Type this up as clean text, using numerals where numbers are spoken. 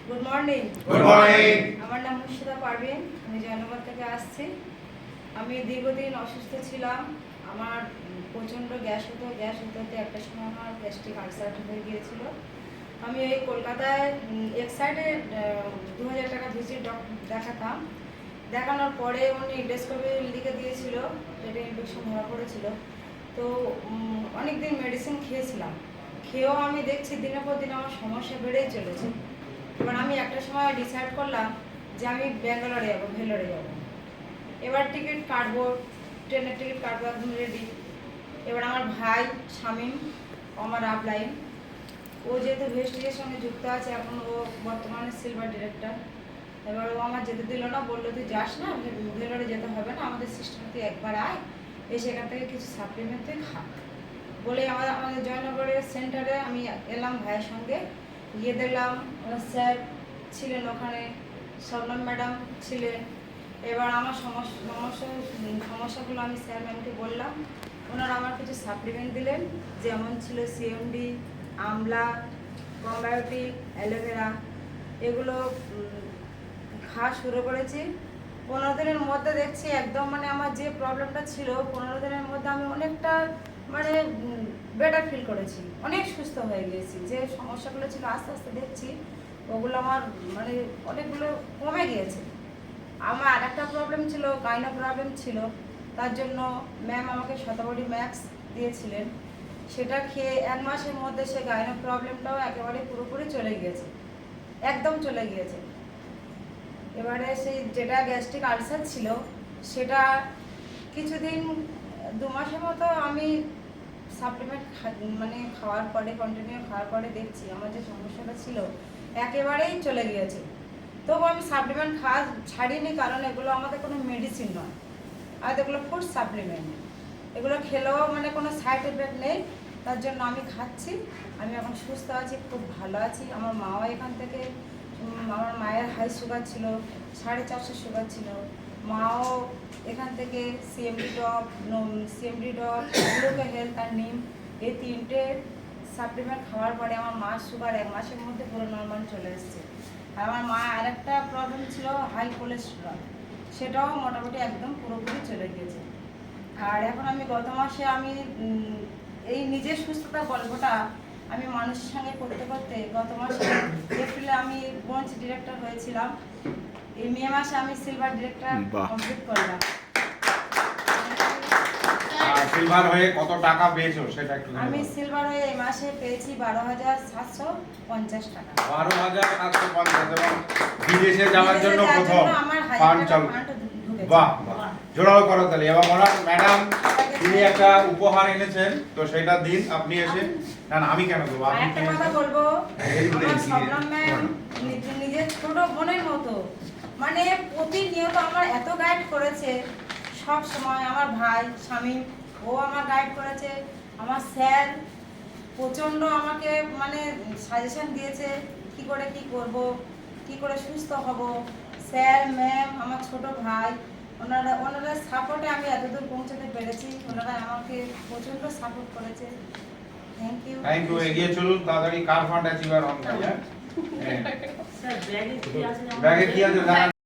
Good morning. Good morning. আমার নাম মুর্শিদা পারভিন, আমি জয়নগর থেকে আসছি। আমি দীর্ঘদিন অসুস্থ ছিলাম। আমার প্রচণ্ড গ্যাস হতে একটা সময় আমার গ্যাস্ট্রিক আলসার হয়ে গিয়েছিল। আমি এই কলকাতায় এক্সাইডে 2000 টাকা ভিজিট দেখাতাম। দেখানোর পরে উনি ডেস্কোপি লিখে দিয়েছিল, পেটে ইনফেকশন ধরা পড়েছিল। তো অনেকদিন মেডিসিন খেয়েছিলাম, খেয়েও আমি দেখছি দিনের পর দিন আমার সমস্যা বেড়েই চলেছে। এবার আমি একটা সময় ডিসাইড করলাম যে আমি ব্যাঙ্গালোরে যাবো, ভেলোরে যাবো। এবার টিকিট কাটবো, ট্রেনের টিকিট কাটবো, একদম রেডি। এবার আমার ভাই শামীম, আমার আপলাইন, ও যেহেতু ভেস্টিজের সঙ্গে যুক্ত আছে, এখন ও বর্তমানে সিলভার ডিরেক্টর। এবার ও আমার যেতে দিল না, বললো তুই যাস না, ভেলোরে যেতে হবে না, আমাদের সিস্টেমে তুই একবার আয়, এসে এখান থেকে কিছু সাপ্লিমেন্ট তুই খা বলে আমাদের জয়নগরের সেন্টারে আমি এলাম ভাইয়ের সঙ্গে। গিয়ে দেখলাম ওনার স্যার ছিলেন ওখানে, শবনম ম্যাডাম ছিলেন। এবার আমার সমস্যাগুলো আমি স্যার ম্যামকে বললাম। ওনারা আমার কিছু সাপ্লিমেন্ট দিলেন, যেমন ছিল সিএমডি, আমলা, প্রোবায়োটিক, অ্যালোভেরা। এগুলো খাওয়া শুরু করেছি। 15 দিনের মধ্যে দেখছি একদম আমার যে প্রবলেমটা ছিল, 15 দিনের মধ্যে আমি অনেকটা বেটার ফিল করেছি, অনেক সুস্থ হয়ে গিয়েছি। যে সমস্যাগুলো ছিল আস্তে আস্তে দেখছি ওগুলো আমার অনেকগুলো কমে গিয়েছে। আমার আর একটা প্রবলেম ছিল, গাইনো প্রবলেম ছিল, তার জন্য ম্যাম আমাকে শতবডি ম্যাক্স দিয়েছিলেন। সেটা খেয়ে 1 মাসের মধ্যে সে গাইনো প্রবলেমটাও একেবারে পুরোপুরি চলে গিয়েছে, একদম চলে গিয়েছে। এবারে সেই যেটা গ্যাস্ট্রিক আলসার ছিল, সেটা কিছুদিন 2 মাসের মতো আমি সাপ্লিমেন্ট খাওয়ার পরে, কন্টিনিউ খাওয়ার পরে দেখছি আমার যে সমস্যাটা ছিল একেবারেই চলে গিয়েছে। তবু আমি সাপ্লিমেন্ট খাওয়া ছাড়িনি, কারণ এগুলো আমাদের কোনো মেডিসিন নয়, আর এগুলো ফুড সাপ্লিমেন্ট। এগুলো খেলেও কোনো সাইড এফেক্ট নেই, তার জন্য আমি খাচ্ছি। আমি এখন সুস্থ আছি, খুব ভালো আছি। আমার মাও এখান থেকে, আমার মায়ের হাই সুগার ছিল, 450 সুগার ছিল। মাও এখান থেকে সিএমডি ডপ, গ্লুকো হেলথ আর নিম, এই 3টে সাপ্লিমেন্ট খাওয়ার পরে আমার মার সুগার 1 মাসের মধ্যে পুরো নর্মাল চলে এসেছে। আর আমার মা আরেকটা প্রবলেম ছিল, হাই কোলেস্টেরল, সেটাও মোটামুটি একদম পুরোপুরি চলে গিয়েছে। আর এখন আমি গত মাসে এই নিজের সুস্থতার গল্পটা আমি মানুষের সঙ্গে করতে করতে গত মাসে এপ্রিলে আমি ব্রোঞ্জ ডিরেক্টর হয়েছিলাম। এই মে মাসে আমি সিলভার ডিরেক্টর কমপ্লিট করলাম। সিলভার হয়ে কত টাকা পেয়েছো সেটা একটু জানাও। আমি সিলভার হয়ে এই মাসে পেয়েছি 12,750 টাকা। 12,750 এবং বিদেশে যাওয়ার জন্য প্রথম ফান্ড চালু। বাহ বাহ, জোড়াও করো তাহলে। এবং ওনার ম্যাডাম তিনি একটা উপহার এনেছেন, তো সেটা দিন আপনি এসে। না না, আমি কেন দেবো, আপনি একটা কথা বলবো, আমার শবনম ম্যাম নিজের ছোট বোনের মতো, প্রতিনিয়ত আমার এত গাইড করেছে। সব সময় আমার ভাই শামীম, ও আমার গাইড করেছে। আমার স্যার প্রচণ্ড আমাকে সাজেশন দিয়েছে কি করে কি করব, কি করে সুস্থ হব। স্যার ম্যাম, আমার ছোট ভাই, ওনারা সাপোর্টে আমি এতদূর পৌঁছাতে পেরেছি। ওনারা আমাকে প্রচণ্ড সাপোর্ট করেছে। Thank you. এগিয়ে চলুন তাড়াতাড়ি। কার ফান্ড অ্যাচিভার অন। ব্যাগে কি আছে